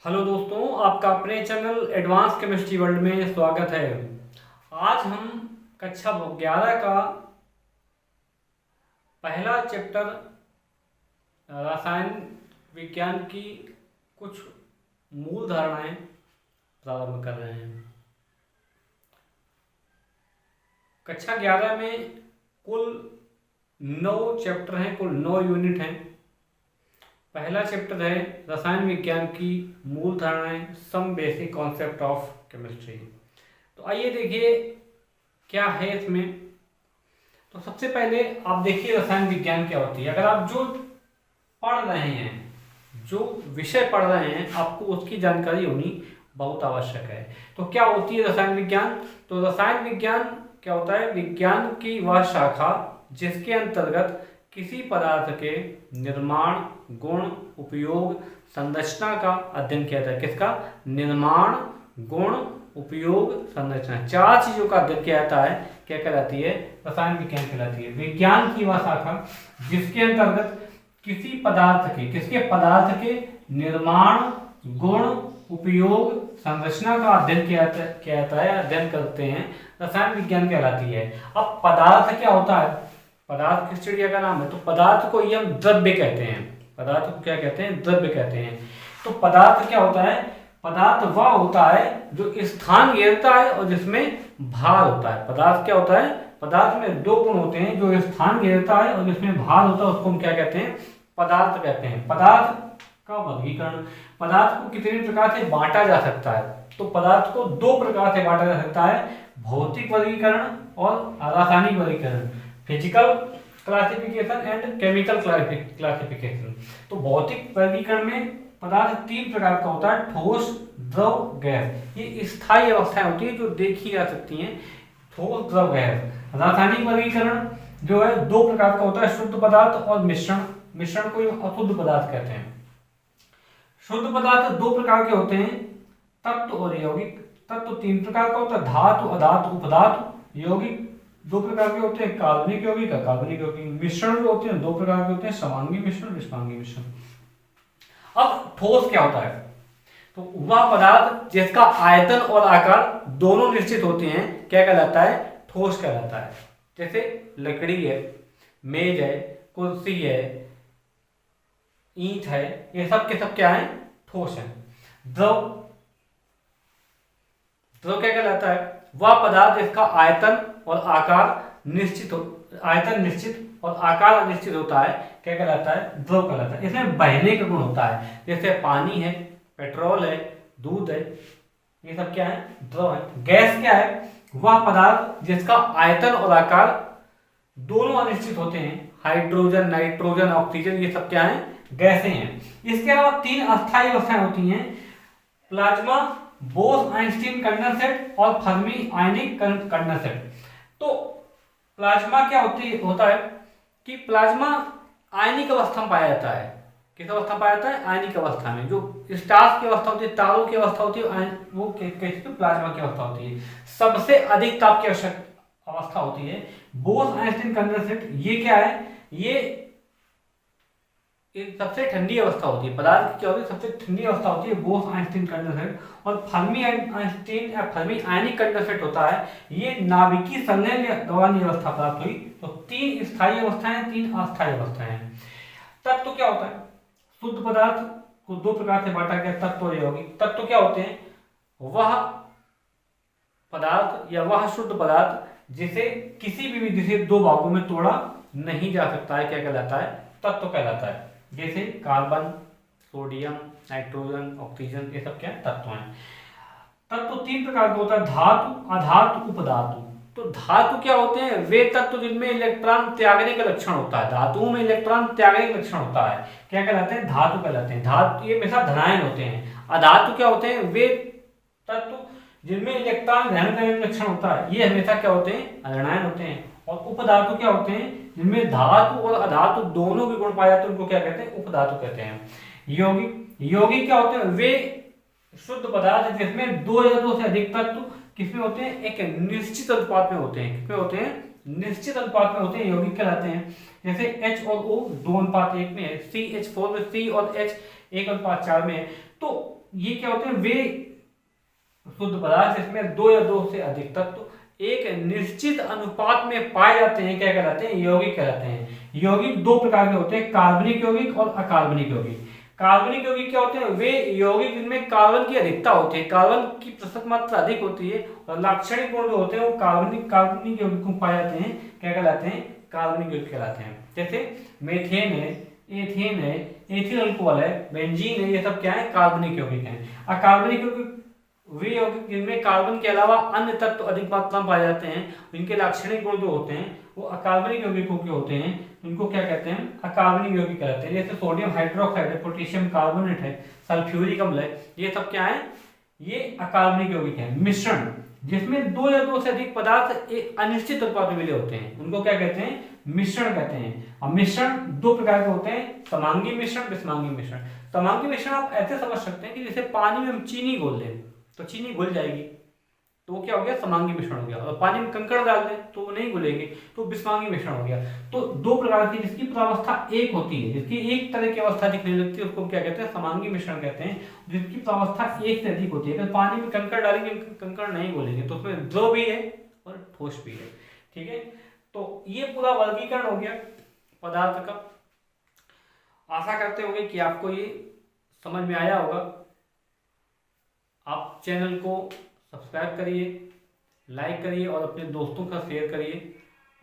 Hello दोस्तों, आपका अपने चैनल एडवांस केमिस्ट्री वर्ल्ड में स्वागत है। आज हम कक्षा 11 का पहला चैप्टर रसायन विज्ञान की कुछ मूल धारणाएं प्रारंभ कर रहे हैं। कक्षा 11 में कुल 9 चैप्टर हैं, कुल 9 यूनिट हैं। पहला चैप्टर है रसायन विज्ञान की मूल धारणाएं, some basic concept of chemistry. तो आइए देखिए क्या है इसमें। तो सबसे पहले आप देखिए रसायन विज्ञान क्या होती है। अगर आप जो पढ़ रहे हैं, जो विषय पढ़ रहे हैं, आपको उसकी जानकारी होनी बहुत आवश्यक है। तो क्या होती है रसायन विज्ञान? तो रसायन विज्ञान क्या होता है? विज्ञान की वह शाखा जिसके अंतर्गत किसी पदार्थ के निर्माण, गुण, उपयोग, संरचना का अध्ययन किया जाता है। किसका? निर्माण, गुण, उपयोग, संरचना, 4 चीजों का अध्ययन किया जाता है। क्या कहलाती है? रसायन विज्ञान कहलाती है। विज्ञान की वह शाखा जिसके अंतर्गत किसी पदार्थ के, किसके पदार्थ के निर्माण, गुण, उपयोग, संरचना का अध्ययन किया जाता है, अध्ययन करते हैं, रसायन विज्ञान कहलाती है। अब पदार्थ क्या होता है? पदार्थ किस चिड़िया का नाम है? तो पदार्थ को ये हम द्रव्य कहते हैं। पदार्थ को क्या कहते हैं? द्रव्य कहते हैं। तो पदार्थ क्या होता है? पदार्थ वह होता है जो स्थान घेरता है और जिसमें भार होता है। पदार्थ क्या होता है? पदार्थ में 2 गुण होते हैं, जो स्थान घेरता है और जिसमें भार होता है, उसको हम क्या कहते हैं? पदार्थ कहते हैं। पदार्थ का वर्गीकरण, पदार्थ को कितने प्रकार से बांटा जा सकता है? तो पदार्थ को 2 प्रकार से बांटा जा सकता है, भौतिक वर्गीकरण और रासायनिक वर्गीकरण, physical classification and chemical classification. तो भौतिक वर्गीकरण में पदार्थ 3 प्रकार का होता है, ठोस, द्रव, गैस। ये स्थायी अवस्थाएं होती है जो देखी जा सकती हैं, ठोस, द्रव, गैस। रासायनिक वर्गीकरण जो है 2 प्रकार का होता है, शुद्ध पदार्थ और मिश्रण। मिश्रण को अशुद्ध पदार्थ कहते हैं। शुद्ध पदार्थ 2 प्रकार के होते हैं, तत्व और यौगिक। तत्व 3 प्रकार का होता है, धातु, अधातु, उपधातु। यौगिक 2 प्रकार के होते हैं, कार्बनिक यौगिक, अकार्बनिक यौगिक। मिश्रण जो होते हैं 2 प्रकार के होते हैं, समांगी मिश्रण, विषमांगी मिश्रण। अब ठोस क्या होता है? तो वह पदार्थ जिसका आयतन और आकार दोनों निश्चित होते हैं, क्या कहलाता है? ठोस कहलाता है। जैसे लकड़ी है, मेज है, कुर्सी है, ईंट है, ये सब के सब क्या है? ठोस है। द्रव, द्रव क्या कहलाता है? वह पदार्थ जिसका आयतन और आकार निश्चित हो, आयतन निश्चित और आकार अनिश्चित होता है, क्या कहलाता है? द्रव कहलाता है। इसमें बहने का गुण होता है, जैसे पानी है, पेट्रोल है, दूध है, ये सब क्या है? द्रव है। गैस क्या है? वह पदार्थ जिसका आयतन और आकार दोनों अनिश्चित होते हैं, हाइड्रोजन, नाइट्रोजन, ऑक्सीजन, ये सब क्या है? गैसें हैं। इसके अलावा 3 अस्थायी अवस्थाएं होती हैं, प्लाज्मा, बोस-आइंस्टीन कंडेंसेट और फर्मी आयनिक कंडेंसेट। तो प्लाज्मा क्या होता है कि प्लाज्मा आयनिक अवस्था में पाया जाता है। किस अवस्था में पाया जाता है? आयनिक अवस्था में। जो स्टार्स की अवस्था होती है, तारों की अवस्था होती है, वो कैसे? प्लाज्मा की अवस्था होती है। सबसे अधिक ताप की अवस्था होती है बोस-आइंस्टीन कंडेंसेट। ये क्या है? ये सबसे ठंडी अवस्था होती है। पदार्थ की क्या होती है? सबसे ठंडी अवस्था होती है बोस-आइंस्टीन कंडेंसेट। और फर्मी आइंस्टीन या फर्मी आयनिक कंडेंसेट होता है, ये नाभिकीय संलयन के दौरान ये अवस्था प्राप्त हुई। तो 3 स्थायी अवस्थाएं, 3 अस्थायी अवस्थाएं। तत्व क्या होता है? शुद्ध पदार्थ को 2 प्रकार से बांटा गया, तत्व और यौगिक। तत्व क्या होते हैं? वह पदार्थ या वह शुद्ध पदार्थ जिसे किसी भी विधि से 2 भागों में तोड़ा नहीं जा सकता है, क्या कहलाता है? तत्व कहलाता है। जैसे कार्बन, सोडियम, नाइट्रोजन, ऑक्सीजन, ये सब क्या है? तत्व हैं। तत्व 3 प्रकार का होता है, धातु, अधातु, उपधातु। तो धातु क्या होते हैं? वे तत्व जिनमें इलेक्ट्रॉन त्यागने का लक्षण होता है। धातुओं में इलेक्ट्रॉन त्यागने का लक्षण होता है, क्या कहलाते हैं? धातु कहलाते हैं। धातु ये हमेशा धनायन होते हैं। अधातु क्या होते हैं? वे तत्व जिनमें इलेक्ट्रॉन ग्रहण करने का लक्षण होता है, ये हमेशा क्या होते हैं? अधनायन होते हैं। और उपधातु क्या होते हैं? जिनमें धातु और अधातु दोनों के गुण पाए जाते हैं, उनको क्या कहते हैं? उपधातु कहते हैं। यौगिक, यौगिक क्या होते हैं? वे शुद्ध पदार्थ जिसमें 2 या 2 से अधिक तत्व किसमें होते हैं? एक निश्चित अनुपात में होते हैं। किसमें होते हैं? निश्चित अनुपात में होते हैं, यौगिक कहलाते हैं। जैसे H और O 2:1 में है, CH4 में C और H 1:4 में है। तो ये क्या होते हैं, वे शुद्ध पदार्थ जिसमें दो या दो से अधिक तत्व एक निश्चित अनुपात में पाए जाते हैं, क्या कहलाते हैं, यौगिक कहलाते हैं। यौगिक दो प्रकार के होते हैं, कार्बनिक यौगिक और अकार्बनिक यौगिक। कार्बनिक यौगिक क्या होते हैं, वे यौगिक जिनमें कार्बन की अधिकता होती है, कार्बन की प्रतिशत मात्रा अधिक होती है, और लाक्षणिक गुण जो होते हैं वो कार्बनिक यौगिक को पाए जाते हैं, क्या कहलाते हैं, कार्बनिक यौगिक कहलाते हैं। जैसे मेथेन है, एथेन है, एथिल अल्कोहल है, बेंजीन है, ये सब क्या है, कार्बनिक यौगिक हैं। अकार्बनिक यौगिक वे यौगिक जिनमें कार्बन के अलावा अन्य तत्व अधिक मात्रा में पाए जाते हैं, इनके लाक्षणिक गुण जो होते हैं वो अकार्बनिक यौगिकों के होते हैं, उनको क्या कहते हैं, अकार्बनिक यौगिक कहते हैं। जैसे सोडियम हाइड्रोक्साइड है, पोटेशियम कार्बोनेट है, सल्फ्यूरिक अम्ल है, ये सब क्या है, ये अकार्बनिक यौगिक है। मिश्रण जिसमें दो या दो से अधिक पदार्थ एक अनिश्चित अनुपात में मिले होते हैं, उनको क्या कहते हैं, मिश्रण कहते हैं। और मिश्रण दो प्रकार के होते हैं, समांगी मिश्रण, विषमांगी मिश्रण। समांगी मिश्रण आप ऐसे समझ सकते हैं कि जैसे पानी में हम चीनी घोल दें तो चीनी घुल जाएगी, तो वो क्या हो गया, समांगी मिश्रण हो गया। और पानी में कंकड़ डाल दें तो वो नहीं घुलेंगे, तो विषमांगी मिश्रण हो गया। तो दो प्रकार की, जिसकी प्रावस्था एक होती है, जिसकी एक तरह की अवस्था दिखने लगती है, उसको क्या कहते हैं, समांगी मिश्रण कहते हैं। जिसकी प्रावस्था एक से अधिक होती है, अगर पानी में कंकड़ डालेंगे, कंकड़ नहीं घुलेंगे, तो उसमें द्रव भी है और ठोस भी है। ठीक है, तो ये पूरा वर्गीकरण हो गया पदार्थ का। आशा करते होंगे कि आपको ये समझ में आया होगा। आप चैनल को सब्सक्राइब करिए, लाइक करिए और अपने दोस्तों का शेयर करिए।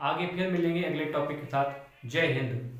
आगे फिर मिलेंगे अगले टॉपिक के साथ। जय हिंद।